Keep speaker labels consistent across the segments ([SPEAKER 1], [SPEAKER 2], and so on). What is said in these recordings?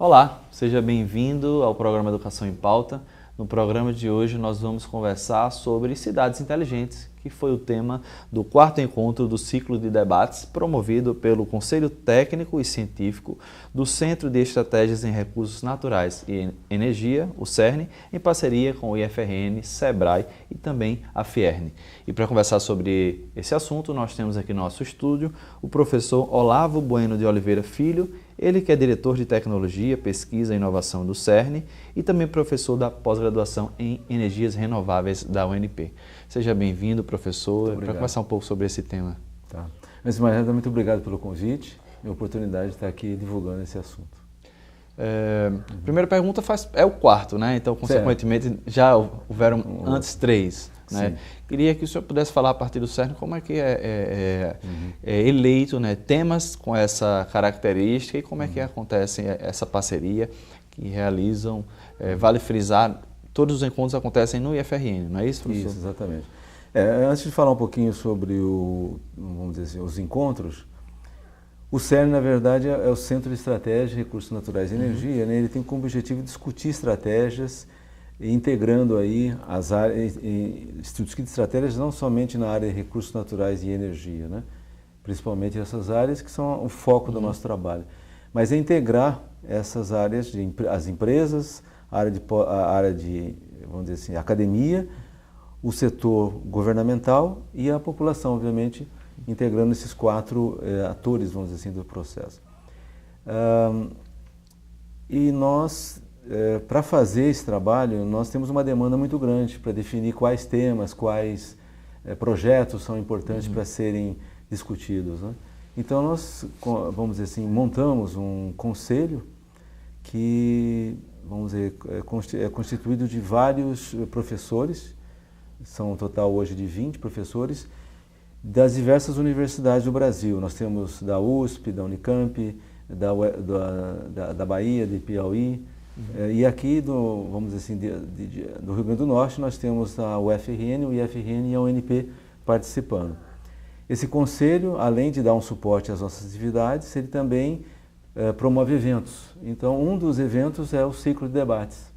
[SPEAKER 1] Olá, seja bem-vindo ao programa Educação em Pauta. No programa de hoje nós vamos conversar sobre cidades inteligentes, que foi o tema do quarto encontro do ciclo de debates promovido pelo Conselho Técnico e Científico do Centro de Estratégias em Recursos Naturais e Energia, o CERN, em parceria com o IFRN, SEBRAE e também a FIERN. E para conversar sobre esse assunto, nós temos aqui no nosso estúdio o professor Olavo Bueno de Oliveira Filho, ele que é diretor de Tecnologia, Pesquisa e Inovação do CERN e também professor da pós-graduação em Energias Renováveis da UNP. Seja bem-vindo, professor, para conversar um pouco sobre esse tema.
[SPEAKER 2] Tá. Antes de mais nada, muito obrigado pelo convite e a oportunidade de estar aqui divulgando esse assunto.
[SPEAKER 1] Primeira pergunta é o quarto, né? Então, consequentemente, já houveram antes 3. Né? Queria que o senhor pudesse falar a partir do CERN como é que é eleito, né, temas com essa característica e como é que acontece essa parceria que realizam. Vale frisar, todos os encontros acontecem no IFRN, não é isso, professor?
[SPEAKER 2] Isso, exatamente. Antes de falar um pouquinho sobre vamos dizer assim, os encontros, o CERN, na verdade, é o Centro de Estratégia, Recursos Naturais e Energia, né? Ele tem como objetivo discutir estratégias, integrando aí as áreas, discutir estratégias não somente na área de recursos naturais e energia, né? Principalmente essas áreas que são o foco do nosso trabalho, mas é integrar essas áreas, as empresas, a área de, vamos dizer assim, academia, o setor governamental e a população, obviamente, integrando esses 4 atores, vamos dizer assim, do processo. E nós, para fazer esse trabalho, nós temos uma demanda muito grande para definir quais temas, quais projetos são importantes para serem discutidos, né? Então nós, vamos dizer assim, montamos um conselho que, vamos dizer, é constituído de vários professores, são um total hoje de 20 professores, das diversas universidades do Brasil. Nós temos da USP, da Unicamp, da Bahia, de Piauí, e aqui, vamos dizer assim, do Rio Grande do Norte, nós temos a UFRN, o IFRN e a UNP participando. Esse conselho, além de dar um suporte às nossas atividades, ele também promove eventos. Então, um dos eventos é o ciclo de debates.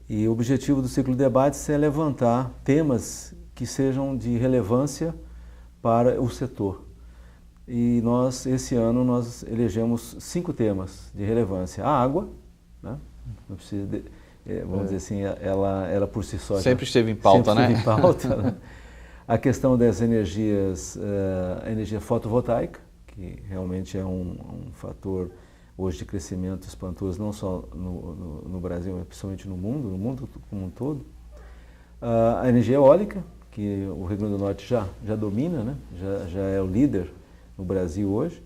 [SPEAKER 2] E o objetivo do ciclo de debates é levantar temas que sejam de relevância para o setor. E esse ano, nós elegemos 5 temas de relevância. A água, né? Não precisa vamos dizer assim, ela por si só
[SPEAKER 1] sempre esteve em pauta, né?
[SPEAKER 2] Sempre esteve em pauta, né? A questão das energias, a energia fotovoltaica, que realmente é um fator hoje de crescimento espantoso, não só no Brasil, mas principalmente no mundo como um todo. A energia eólica, que o Rio Grande do Norte já domina, né? Já é o líder no Brasil hoje.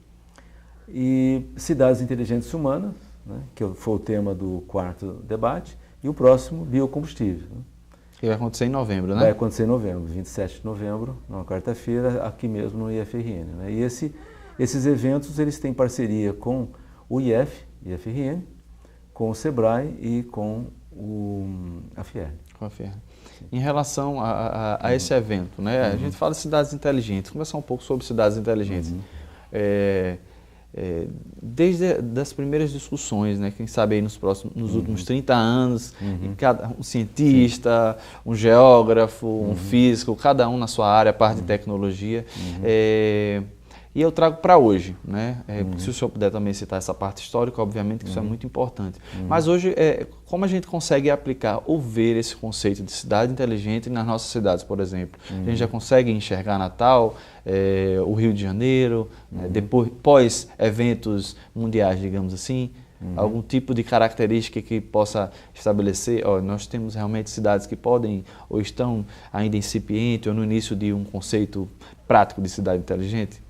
[SPEAKER 2] E cidades inteligentes humanas, né? Que foi o tema do quarto debate, e o próximo, biocombustível, né?
[SPEAKER 1] Que vai acontecer em novembro, né?
[SPEAKER 2] Vai acontecer em novembro, 27 de novembro, numa quarta-feira, aqui mesmo no IFRN, né? E esses eventos, eles têm parceria com o IFRN, com o SEBRAE e com a FIERN.
[SPEAKER 1] Com a FIERN. Em relação a esse evento, né? A gente fala de cidades inteligentes. Vamos conversar um pouco sobre cidades inteligentes. Desde as primeiras discussões, né? Quem sabe aí nos últimos 30 anos, um cientista, um geógrafo, um físico, cada um na sua área, parte de tecnologia. E eu trago para hoje, né? Se o senhor puder também citar essa parte histórica, obviamente que isso é muito importante. Mas hoje, como a gente consegue aplicar ou ver esse conceito de cidade inteligente nas nossas cidades, por exemplo? A gente já consegue enxergar Natal, o Rio de Janeiro, depois, pós eventos mundiais, digamos assim, algum tipo de característica que possa estabelecer, nós temos realmente cidades que podem ou estão ainda incipiente ou no início de um conceito prático de cidade inteligente?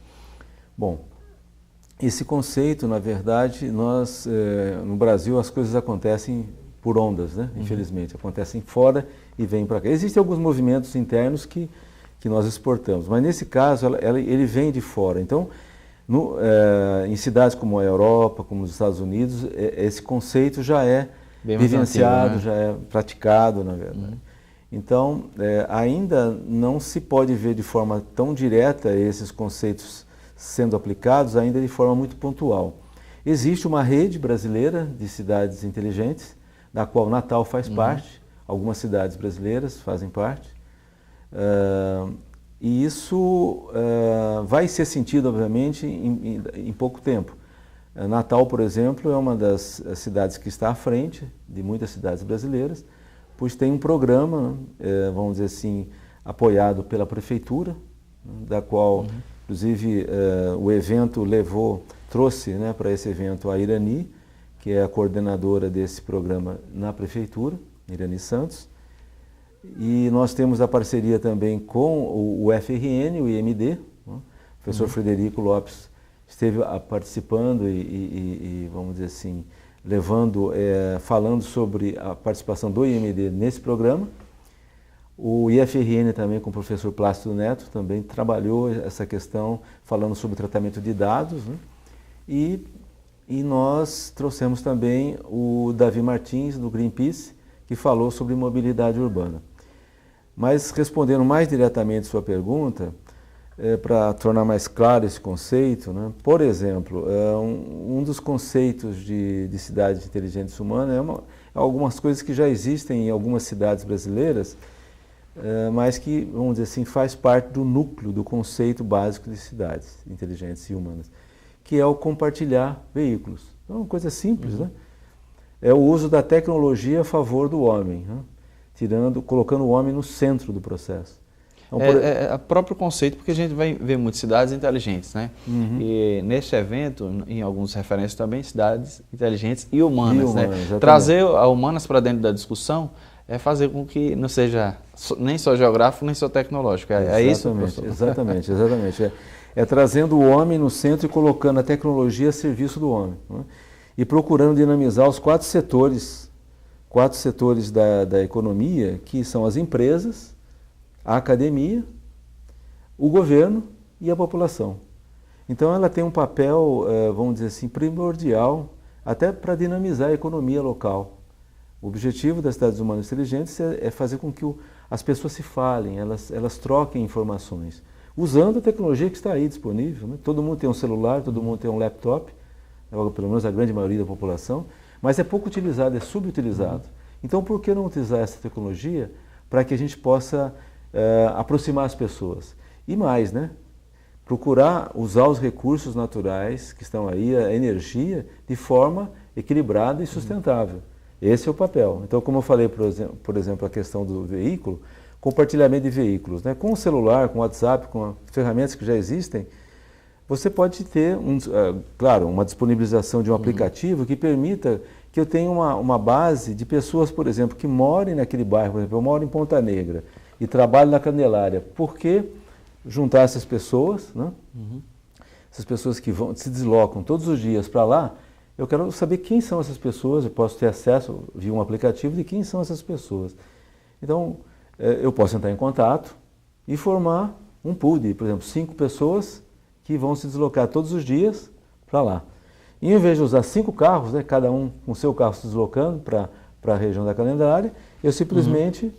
[SPEAKER 2] Bom, esse conceito, na verdade, no Brasil as coisas acontecem por ondas, né? Infelizmente, acontecem fora e vêm para cá. Existem alguns movimentos internos que nós exportamos, mas nesse caso ele vem de fora. Então, em cidades como a Europa, como os Estados Unidos, esse conceito já é bem vivenciado, antigo, né? Já é praticado, na verdade. Então, ainda não se pode ver de forma tão direta esses conceitos sendo aplicados, ainda de forma muito pontual. Existe uma rede brasileira de cidades inteligentes, da qual Natal faz parte, algumas cidades brasileiras fazem parte, e isso vai ser sentido, obviamente, em pouco tempo. Natal, por exemplo, é uma das cidades que está à frente de muitas cidades brasileiras, pois tem um programa, vamos dizer assim, apoiado pela prefeitura, da qual, inclusive, o evento trouxe, né, para esse evento a Irani, que é a coordenadora desse programa na prefeitura, Irani Santos. E nós temos a parceria também com o FRN, o IMD, né? O professor Frederico Lopes esteve participando e, vamos dizer assim, falando sobre a participação do IMD nesse programa. O IFRN também, com o professor Plácido Neto, também trabalhou essa questão, falando sobre o tratamento de dados, né? E nós trouxemos também o Davi Martins, do Greenpeace, que falou sobre mobilidade urbana. Mas, respondendo mais diretamente a sua pergunta, para tornar mais claro esse conceito, né? Por exemplo, um dos conceitos de cidades inteligentes humanas é algumas coisas que já existem em algumas cidades brasileiras, mas que, vamos dizer assim, faz parte do núcleo do conceito básico de cidades inteligentes e humanas, que é o compartilhar veículos. Então, é uma coisa simples, né? É o uso da tecnologia a favor do homem, né? Colocando o homem no centro do processo. Então,
[SPEAKER 1] é o próprio conceito, porque a gente vai ver muitas cidades inteligentes, né? E neste evento, em algumas referências também, cidades inteligentes e humanas, né? Trazer a humanas para dentro da discussão é fazer com que não seja nem só geográfico, nem só tecnológico. É isso, professor?
[SPEAKER 2] Exatamente. É trazendo o homem no centro e colocando a tecnologia a serviço do homem, né? E procurando dinamizar os quatro setores da economia, que são as empresas, a academia, o governo e a população. Então ela tem um papel, vamos dizer assim, primordial, até para dinamizar a economia local. O objetivo das cidades humanas inteligentes é fazer com que as pessoas se falem, elas troquem informações, usando a tecnologia que está aí disponível, né? Todo mundo tem um celular, todo mundo tem um laptop, pelo menos a grande maioria da população, mas é pouco utilizado, é subutilizado. Então, por que não utilizar essa tecnologia para que a gente possa aproximar as pessoas? E mais, né? Procurar usar os recursos naturais que estão aí, a energia, de forma equilibrada e sustentável. Esse é o papel. Então, como eu falei, por exemplo, a questão do veículo, compartilhamento de veículos, né? Com o celular, com o WhatsApp, com ferramentas que já existem, você pode ter, claro, uma disponibilização de um aplicativo que permita que eu tenha uma base de pessoas, por exemplo, que morem naquele bairro. Por exemplo, eu moro em Ponta Negra e trabalho na Candelária. Por que juntar essas pessoas, né? Essas pessoas que se deslocam todos os dias para lá? Eu quero saber quem são essas pessoas, eu posso ter acesso via um aplicativo de quem são essas pessoas. Então, eu posso entrar em contato e formar um pool de, por exemplo, 5 pessoas que vão se deslocar todos os dias para lá. E em vez de usar 5 carros, né, cada um com o seu carro se deslocando para a região da Candelária, eu simplesmente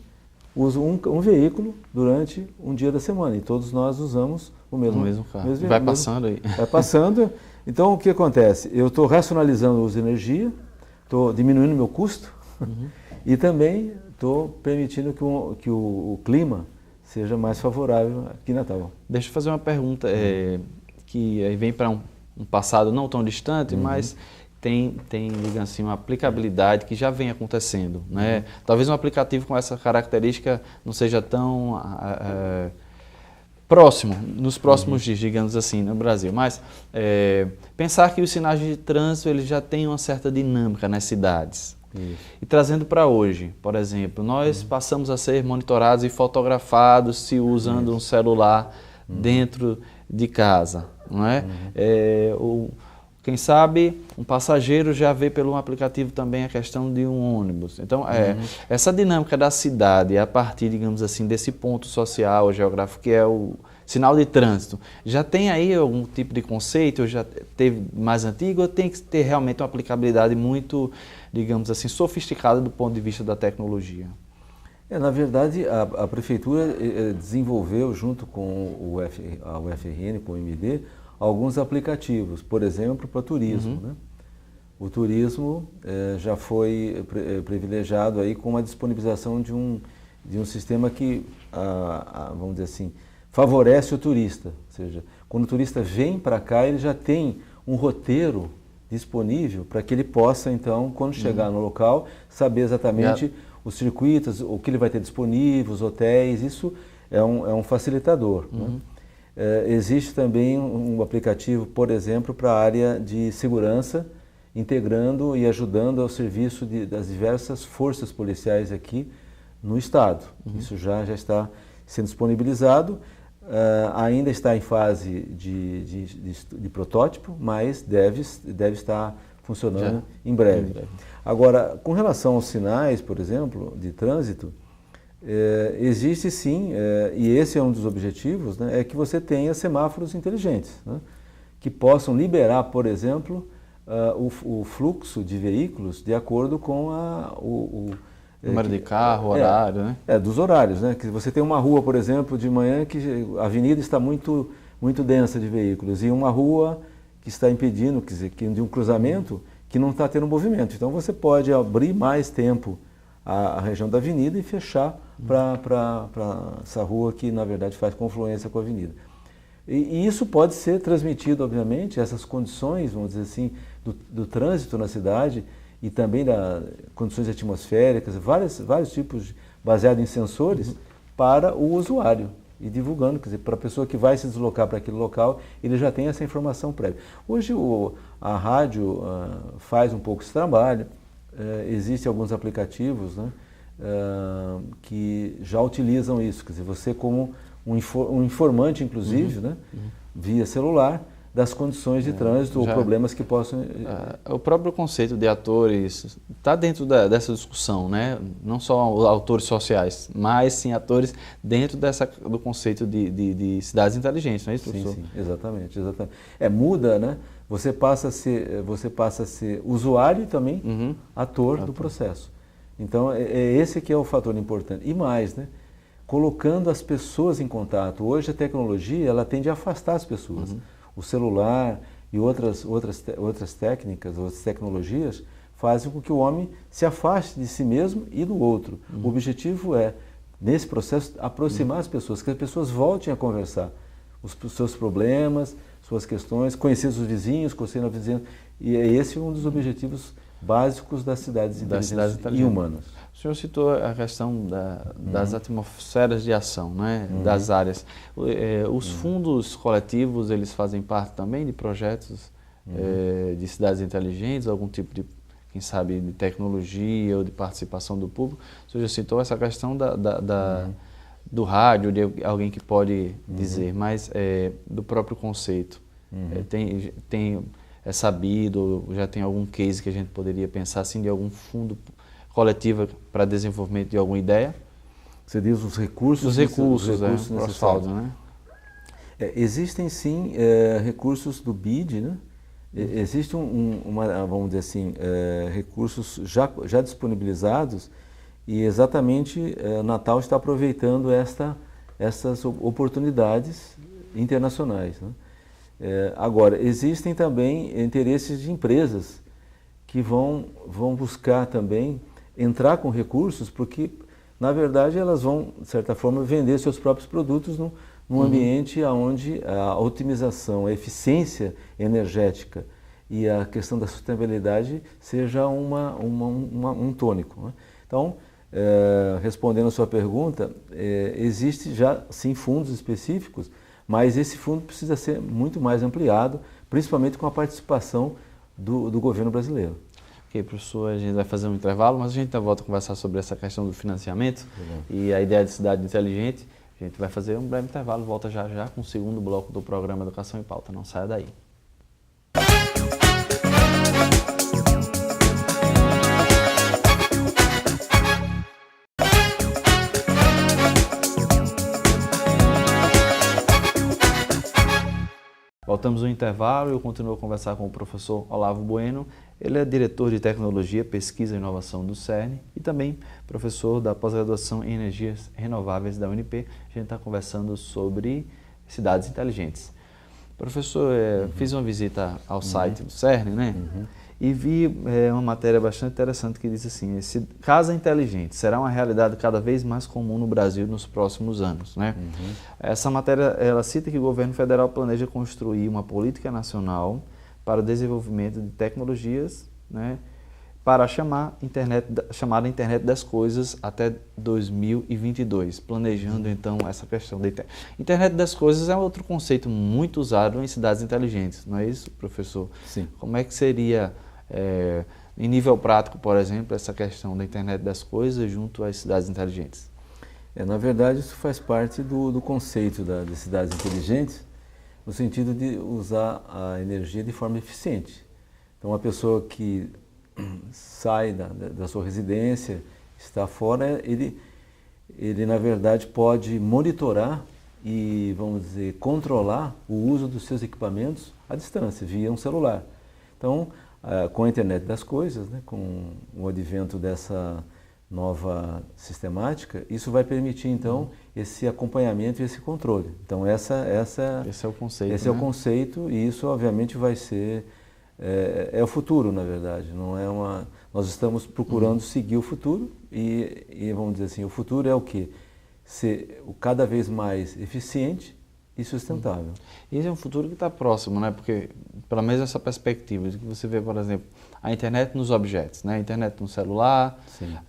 [SPEAKER 2] uso um veículo durante um dia da semana. E todos nós usamos o mesmo carro.
[SPEAKER 1] Vai passando aí.
[SPEAKER 2] Vai passando. Então, o que acontece? Eu estou racionalizando o uso de energia, estou diminuindo meu custo e também estou permitindo que o clima seja mais favorável aqui em Natal.
[SPEAKER 1] Deixa eu fazer uma pergunta que aí vem para um passado não tão distante, mas tem, digamos assim, uma aplicabilidade que já vem acontecendo, né? Talvez um aplicativo com essa característica não seja tão próximo, nos próximos dias, digamos assim, no Brasil. Mas pensar que os sinais de trânsito eles já têm uma certa dinâmica nas cidades.
[SPEAKER 2] Isso.
[SPEAKER 1] E trazendo para hoje, por exemplo, nós passamos a ser monitorados e fotografados se usando um celular dentro de casa, não é? Quem sabe um passageiro já vê pelo aplicativo também a questão de um ônibus. Então, essa dinâmica da cidade, a partir, digamos assim, desse ponto social, geográfico, que é o sinal de trânsito, já tem aí algum tipo de conceito, ou já teve mais antigo, ou tem que ter realmente uma aplicabilidade muito, digamos assim, sofisticada do ponto de vista da tecnologia?
[SPEAKER 2] Na verdade, a Prefeitura desenvolveu, junto com a UFRN, com o MD, alguns aplicativos, por exemplo, para turismo, né? o turismo já foi privilegiado aí com a disponibilização de um sistema que, vamos dizer assim, favorece o turista. Ou seja, quando o turista vem para cá, ele já tem um roteiro disponível para que ele possa, então, quando chegar no local, saber exatamente os circuitos, o que ele vai ter disponível, os hotéis. Isso é um facilitador. Né? Existe também um aplicativo, por exemplo, para a área de segurança, integrando e ajudando ao serviço das diversas forças policiais aqui no estado. Isso já está sendo disponibilizado, ainda está em fase de protótipo, mas deve estar funcionando em breve. Agora, com relação aos sinais, por exemplo, de trânsito, existe sim, e esse é um dos objetivos, né, é que você tenha semáforos inteligentes, né, que possam liberar, por exemplo, o fluxo de veículos de acordo com o
[SPEAKER 1] número de carro, horário, né?
[SPEAKER 2] Dos horários, né? Que você tem uma rua, por exemplo, de manhã que a avenida está muito densa de veículos e uma rua que está impedindo, quer dizer, de um cruzamento que não está tendo movimento. Então você pode abrir mais tempo a região da avenida e fechar para essa rua que, na verdade, faz confluência com a avenida. E isso pode ser transmitido, obviamente, essas condições, vamos dizer assim, do trânsito na cidade e também das condições atmosféricas, vários tipos, baseado em sensores, para o usuário e divulgando, quer dizer, para a pessoa que vai se deslocar para aquele local, ele já tem essa informação prévia. Hoje a rádio faz um pouco esse trabalho, existem alguns aplicativos, né, que já utilizam isso, quer dizer, você como um informante, inclusive, né, via celular, das condições de trânsito ou problemas que possam...
[SPEAKER 1] O próprio conceito de atores está dentro dessa discussão, né? Não só autores sociais, mas sim atores dentro do conceito de cidades inteligentes, não é isso, professor?
[SPEAKER 2] Sim, exatamente. Muda, né? Você passa a ser usuário e também ator do processo. Então, esse que é o fator importante. E mais, né? Colocando as pessoas em contato. Hoje a tecnologia ela tende a afastar as pessoas. O celular e outras técnicas, outras tecnologias fazem com que o homem se afaste de si mesmo e do outro. O objetivo é, nesse processo, aproximar as pessoas, que as pessoas voltem a conversar os seus problemas, suas questões, conhecer os vizinhos, conhecer a vizinhança. E esse é um dos objetivos básicos das cidades inteligentes e humanas.
[SPEAKER 1] O senhor citou a questão das atmosferas de ação, né? Das áreas. Os fundos coletivos, eles fazem parte também de projetos de cidades inteligentes, algum tipo de, quem sabe, de tecnologia ou de participação do público? O senhor já citou essa questão do rádio, de alguém que pode dizer, mas do próprio conceito. É sabido, já tem algum case que a gente poderia pensar assim, de algum fundo coletivo para desenvolvimento de alguma ideia?
[SPEAKER 2] Você diz os recursos?
[SPEAKER 1] Os recursos necessários, né?
[SPEAKER 2] Existem sim recursos do BID, né? Existe vamos dizer assim, recursos já disponibilizados e exatamente Natal está aproveitando essas oportunidades internacionais, né? Agora, existem também interesses de empresas que vão buscar também entrar com recursos, porque, na verdade, elas vão, de certa forma, vender seus próprios produtos num ambiente onde a otimização, a eficiência energética e a questão da sustentabilidade seja um tônico, né? Então, respondendo a sua pergunta, existe já, sim, fundos específicos, mas esse fundo precisa ser muito mais ampliado, principalmente com a participação do governo brasileiro.
[SPEAKER 1] Ok, professor, a gente vai fazer um intervalo, mas a gente volta a conversar sobre essa questão do financiamento e a ideia de cidade inteligente. A gente vai fazer um breve intervalo, volta já com o segundo bloco do programa Educação em Pauta. Não saia daí. Voltamos ao intervalo e eu continuo a conversar com o professor Olavo Bueno. Ele é diretor de Tecnologia, Pesquisa e Inovação do CERN e também professor da pós-graduação em Energias Renováveis da UNP. A gente está conversando sobre cidades inteligentes. Professor, fiz uma visita ao site do CERN, né? E vi uma matéria bastante interessante que diz assim, casa inteligente será uma realidade cada vez mais comum no Brasil nos próximos anos, né? Essa matéria, ela cita que o governo federal planeja construir uma política nacional para o desenvolvimento de tecnologias, né, para a chamada internet das coisas até 2022, planejando então essa questão da internet. Internet das coisas é outro conceito muito usado em cidades inteligentes, não é isso, professor?
[SPEAKER 2] Sim.
[SPEAKER 1] Como é que seria, em nível prático, por exemplo, essa questão da internet das coisas junto às cidades inteligentes?
[SPEAKER 2] Na verdade, isso faz parte do conceito das cidades inteligentes, no sentido de usar a energia de forma eficiente. Então, uma pessoa que sai da sua residência, está fora, ele na verdade pode monitorar e, vamos dizer, controlar o uso dos seus equipamentos à distância, via um celular. Então, com a internet das coisas, né, com o advento dessa nova sistemática, isso vai permitir então esse acompanhamento e esse controle. Então esse é o conceito. Esse é o conceito, e isso obviamente vai ser o futuro, na verdade. Não é nós estamos procurando seguir o futuro e vamos dizer assim, o futuro é o quê? Ser cada vez mais eficiente e sustentável.
[SPEAKER 1] Esse é um futuro que está próximo, né? Porque, pelo menos essa perspectiva, de que você vê, por exemplo, a internet nos objetos, né? A internet no celular,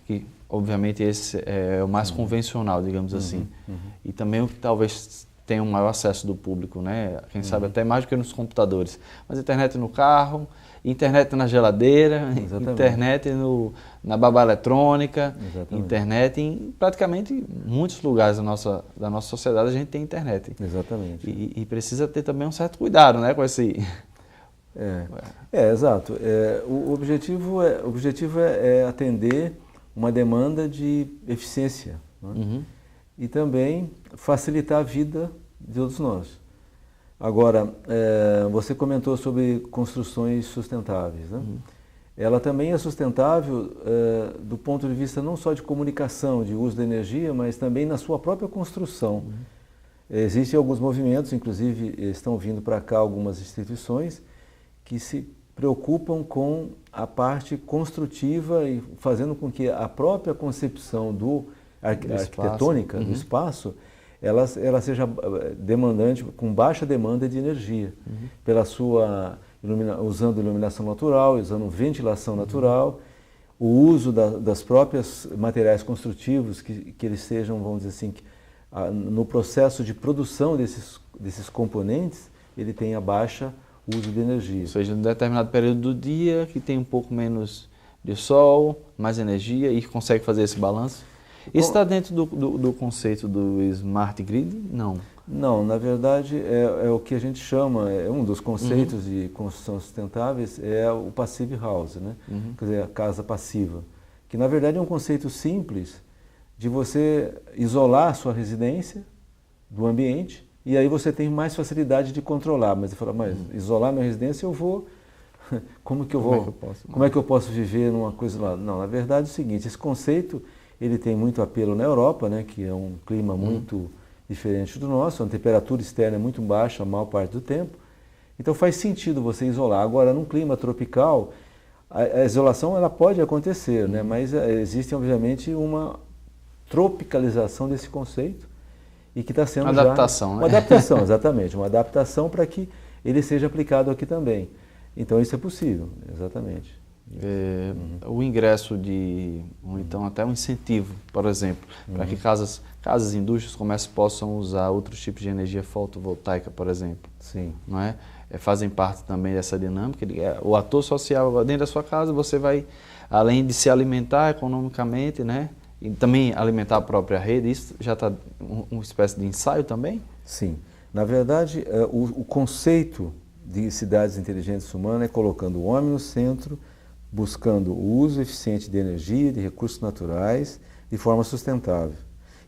[SPEAKER 1] que obviamente esse é o mais convencional, digamos assim. E também o que talvez tenha um maior acesso do público, né? Quem sabe até mais do que nos computadores. Mas internet no carro, internet na geladeira, internet na babá eletrônica, internet em praticamente muitos lugares da nossa sociedade a gente tem internet.
[SPEAKER 2] Exatamente.
[SPEAKER 1] E precisa ter também um certo cuidado, né, com esse...
[SPEAKER 2] Exato. O objetivo é atender uma demanda de eficiência, né? E também facilitar a vida de todos nós. Agora, você comentou sobre construções sustentáveis, né? Ela também é sustentável do ponto de vista não só de comunicação, de uso da energia, mas também na sua própria construção. Existem alguns movimentos, inclusive estão vindo para cá algumas instituições, que se preocupam com a parte construtiva e fazendo com que a própria concepção arquitetônica do espaço, ela seja demandante, com baixa demanda de energia, pela sua usando iluminação natural, usando ventilação natural, o uso das próprias materiais construtivos, que eles sejam, vamos dizer assim, no processo de produção desses componentes, ele tenha baixa uso de energia.
[SPEAKER 1] Ou seja, em determinado período do dia, que tem um pouco menos de sol, mais energia, e consegue fazer esse balanço? Isso está dentro do conceito do Smart Grid? Não.
[SPEAKER 2] Não, na verdade é o que a gente chama, um dos conceitos de construção sustentáveis é o Passive House, né? Quer dizer, a casa passiva, que na verdade é um conceito simples de você isolar a sua residência do ambiente, e aí você tem mais facilidade de controlar. Mas você fala, mas isolar minha residência eu vou... Como é que eu posso viver numa coisa lá? Não, na verdade é o seguinte, esse conceito ele tem muito apelo na Europa, né, que é um clima muito diferente do nosso, a temperatura externa é muito baixa a maior parte do tempo. Então faz sentido você isolar. Agora, num clima tropical, a isolação ela pode acontecer, né, mas existe obviamente uma tropicalização desse conceito, e que está sendo
[SPEAKER 1] adaptação,
[SPEAKER 2] uma adaptação, exatamente, uma adaptação para que ele seja aplicado aqui também. Então isso é possível, exatamente.
[SPEAKER 1] O ingresso ou então até um incentivo, por exemplo, para que casas, indústrias, comércios possam usar outros tipos de energia fotovoltaica, por exemplo.
[SPEAKER 2] Sim.
[SPEAKER 1] Não é? Fazem parte também dessa dinâmica. O ator social dentro da sua casa, você vai, além de se alimentar economicamente, né? E também alimentar a própria rede, isso já está uma espécie de ensaio também?
[SPEAKER 2] Sim. Na verdade, o conceito de cidades inteligentes humanas é colocando o homem no centro, buscando o uso eficiente de energia, de recursos naturais, de forma sustentável.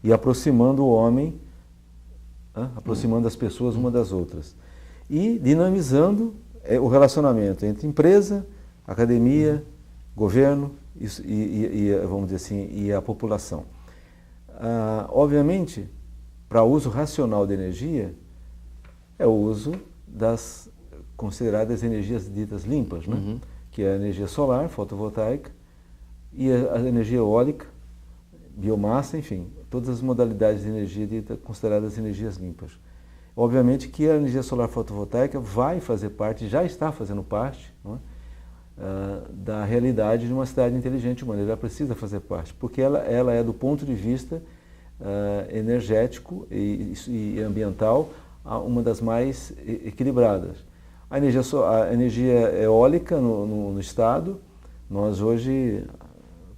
[SPEAKER 2] E aproximando o homem, aproximando as pessoas uma das outras. E dinamizando o relacionamento entre empresa, academia, governo e vamos dizer assim, e a população. Obviamente, para uso racional de energia, é o uso das consideradas energias ditas limpas, né? que é a energia solar, fotovoltaica, e a energia eólica, biomassa, enfim, todas as modalidades de energia consideradas energias limpas. Obviamente que a energia solar fotovoltaica vai fazer parte, já está fazendo parte, não é? Da realidade de uma cidade inteligente humana, ela precisa fazer parte, porque ela é do ponto de vista energético e ambiental uma das mais equilibradas. A energia eólica no estado, nós hoje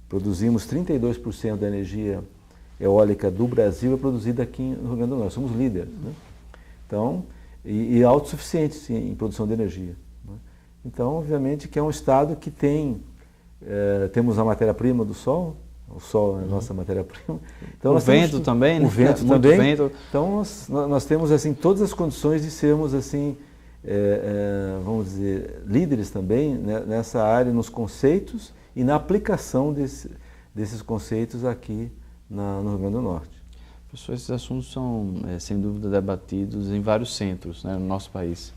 [SPEAKER 2] produzimos 32% da energia eólica do Brasil é produzida aqui no Rio Grande do Norte, somos líderes, né? Então, e autossuficientes em produção de energia, né? Então, obviamente que é um estado que temos a matéria-prima do sol, o sol é a nossa matéria-prima. Então,
[SPEAKER 1] o vento também, né?
[SPEAKER 2] O vento
[SPEAKER 1] muito
[SPEAKER 2] também.
[SPEAKER 1] Vento.
[SPEAKER 2] Então, nós temos assim todas as condições de sermos assim, vamos dizer, líderes também, né, nessa área, nos conceitos e na aplicação desses conceitos aqui no Rio Grande do Norte.
[SPEAKER 1] Professor, esses assuntos são, sem dúvida, debatidos em vários centros, né, no nosso país.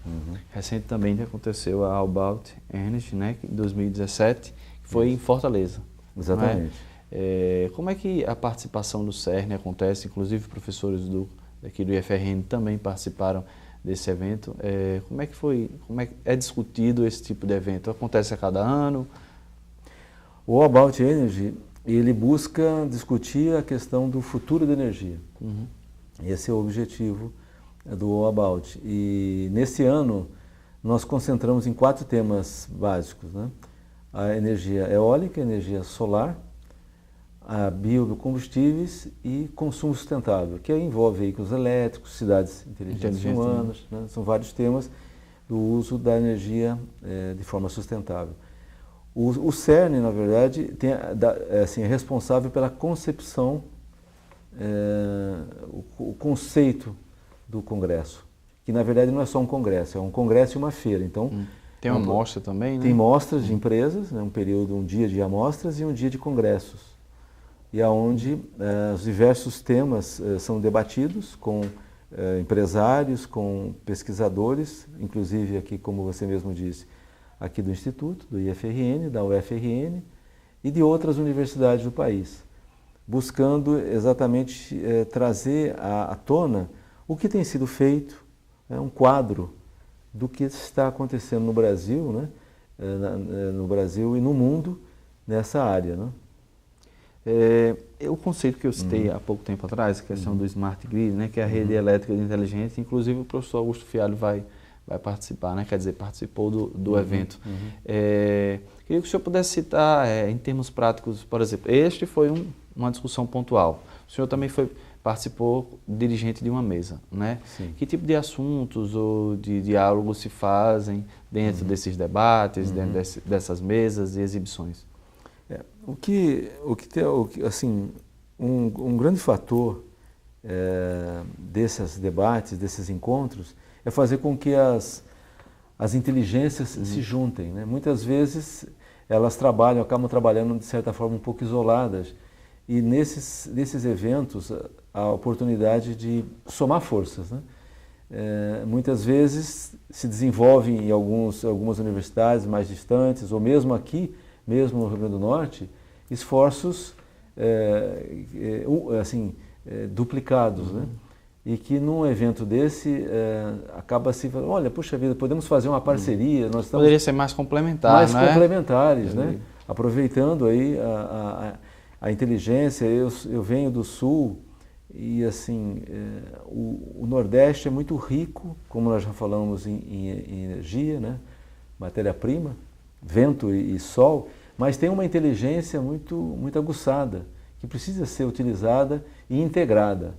[SPEAKER 1] Recente também aconteceu a About Energy, né, em 2017, que foi em Fortaleza.
[SPEAKER 2] Exatamente.
[SPEAKER 1] Como é que a participação do CERN acontece? Inclusive, professores aqui do IFRN também participaram desse evento. Como é que é discutido esse tipo de evento? Acontece a cada ano?
[SPEAKER 2] O About Energy, ele busca discutir a questão do futuro da energia. Esse é o objetivo do About. E nesse ano, nós concentramos em 4 temas básicos, né? A energia eólica, a energia solar, a biocombustíveis e consumo sustentável, que envolve veículos elétricos, cidades inteligentes humanas, né? São vários temas do uso da energia de forma sustentável. O CERN, na verdade, é responsável pela concepção, o conceito do congresso, que na verdade não é só um congresso, é um congresso e uma feira. Então,
[SPEAKER 1] tem uma mostra também, né?
[SPEAKER 2] Tem mostras de empresas, né? Um dia de amostras e um dia de congressos. E aonde os diversos temas são debatidos com empresários, com pesquisadores, inclusive aqui, como você mesmo disse, aqui do Instituto, do IFRN, da UFRN e de outras universidades do país, buscando exatamente trazer à tona o que tem sido feito, um quadro do que está acontecendo no Brasil, né? No Brasil e no mundo nessa área, né?
[SPEAKER 1] O conceito que eu citei há pouco tempo atrás, a questão do Smart Grid, né, que é a rede elétrica inteligente, inclusive o professor Augusto Fialho vai participar, né, quer dizer, participou do evento. Queria que o senhor pudesse citar, em termos práticos, por exemplo, este foi uma discussão pontual. O senhor também participou dirigente de uma mesa, né?
[SPEAKER 2] Sim.
[SPEAKER 1] Que tipo de assuntos ou de diálogos se fazem dentro desses debates, dentro dessas mesas e exibições?
[SPEAKER 2] Assim, um grande fator desses debates, desses encontros, é fazer com que as inteligências se juntem, né? Muitas vezes elas acabam trabalhando de certa forma um pouco isoladas, e nesses eventos a oportunidade de somar forças, né? Muitas vezes se desenvolvem em algumas universidades mais distantes, ou mesmo aqui, mesmo no Rio Grande do Norte, esforços duplicados, né? E que num evento desse acaba se falando, olha, puxa vida, podemos fazer uma parceria. Nós estamos
[SPEAKER 1] poderia ser mais complementar,
[SPEAKER 2] mais complementares, né? Aproveitando aí a inteligência. Eu venho do Sul e assim o Nordeste é muito rico, como nós já falamos em energia, né? Matéria-prima, vento e sol, mas tem uma inteligência muito aguçada que precisa ser utilizada e integrada.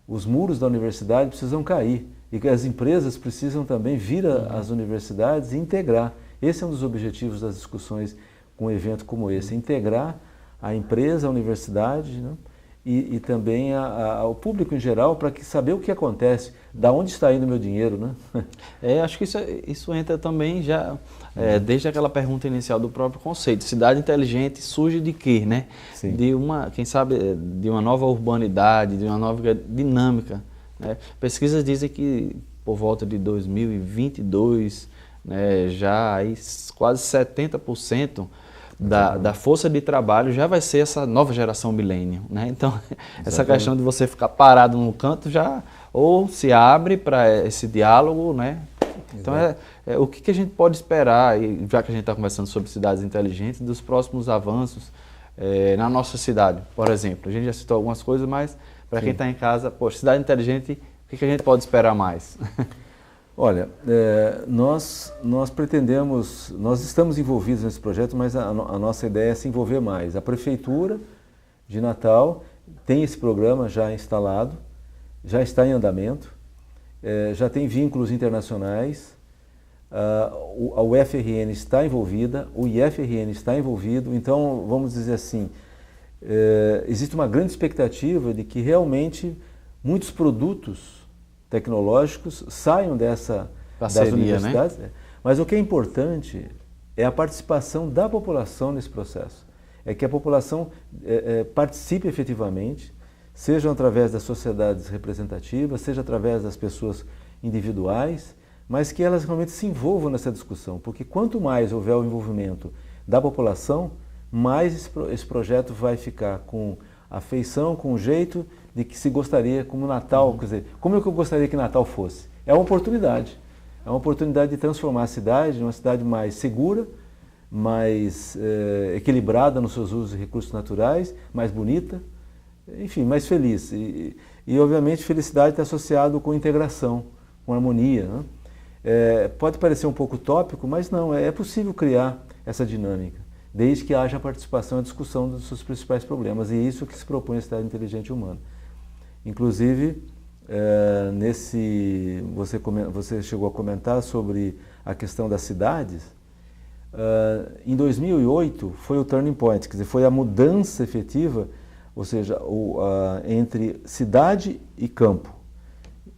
[SPEAKER 2] Os muros da universidade precisam cair e que as empresas precisam também vir às universidades e integrar. Esse é um dos objetivos das discussões com um evento como esse, integrar a empresa, a universidade, né? E também ao público em geral, para saber o que acontece, da onde está indo o meu dinheiro, né?
[SPEAKER 1] Acho que isso entra também já, desde aquela pergunta inicial do próprio conceito. Cidade inteligente surge de quê, né?
[SPEAKER 2] Sim.
[SPEAKER 1] Quem sabe, de uma nova urbanidade, de uma nova dinâmica, né? Pesquisas dizem que por volta de 2022, né, já aí quase 70% da força de trabalho já vai ser essa nova geração milênio, né? Então, essa questão de você ficar parado no canto já ou se abre para esse diálogo, né? Então, o que a gente pode esperar, e já que a gente está conversando sobre cidades inteligentes, dos próximos avanços na nossa cidade, por exemplo. A gente já citou algumas coisas, mas para quem está em casa, poxa, cidade inteligente, o que a gente pode esperar mais?
[SPEAKER 2] Olha, nós pretendemos, nós estamos envolvidos nesse projeto, mas a nossa ideia é se envolver mais. A Prefeitura de Natal tem esse programa já instalado, já está em andamento, já tem vínculos internacionais, a UFRN está envolvida, o IFRN está envolvido, então vamos dizer assim, existe uma grande expectativa de que realmente muitos produtos tecnológicos saiam das universidades, né? Mas o que é importante é a participação da população nesse processo, é que a população participe efetivamente, seja através das sociedades representativas, seja através das pessoas individuais, mas que elas realmente se envolvam nessa discussão, porque quanto mais houver o envolvimento da população, mais esse projeto vai ficar com a feição, com o jeito de que se gostaria, como Natal, quer dizer, como é que eu gostaria que Natal fosse? É uma oportunidade de transformar a cidade em uma cidade mais segura, mais equilibrada nos seus usos e recursos naturais, mais bonita, enfim, mais feliz. E obviamente, felicidade está associado com integração, com harmonia, né? Pode parecer um pouco utópico, mas não, é possível criar essa dinâmica, desde que haja a participação e a discussão dos seus principais problemas, e isso que se propõe a cidade inteligente humana. Inclusive, você chegou a comentar sobre a questão das cidades. Em 2008 foi o turning point, quer dizer, foi a mudança efetiva, ou seja, entre cidade e campo.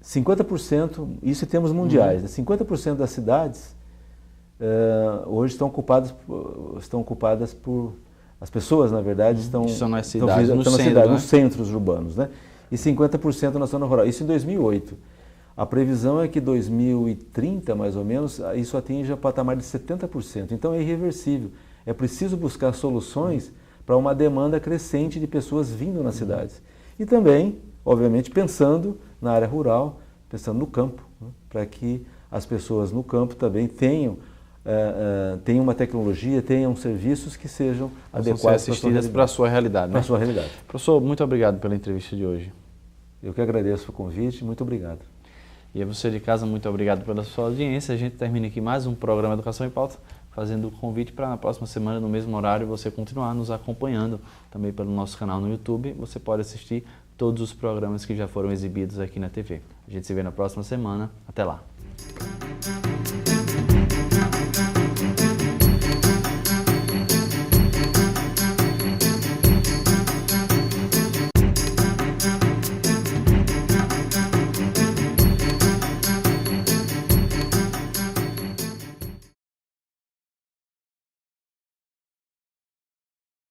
[SPEAKER 2] 50%, isso em termos mundiais, 50% das cidades hoje estão ocupadas por... As pessoas, na verdade, estão nos centros urbanos, né? E 50% na zona rural. Isso em 2008. A previsão é que em 2030, mais ou menos, isso atinja o patamar de 70%. Então é irreversível. É preciso buscar soluções para uma demanda crescente de pessoas vindo nas cidades. E também, obviamente, pensando na área rural, pensando no campo, né? Para que as pessoas no campo também tenham uma tecnologia, tenham serviços que sejam adequados
[SPEAKER 1] para a sua realidade.
[SPEAKER 2] Para a sua realidade.
[SPEAKER 1] Professor, muito obrigado pela entrevista de hoje.
[SPEAKER 2] Eu que agradeço o convite, muito obrigado.
[SPEAKER 1] E a você de casa, muito obrigado pela sua audiência. A gente termina aqui mais um programa Educação em Pauta, fazendo o convite para na próxima semana, no mesmo horário, você continuar nos acompanhando também pelo nosso canal no YouTube. Você pode assistir todos os programas que já foram exibidos aqui na TV. A gente se vê na próxima semana. Até lá.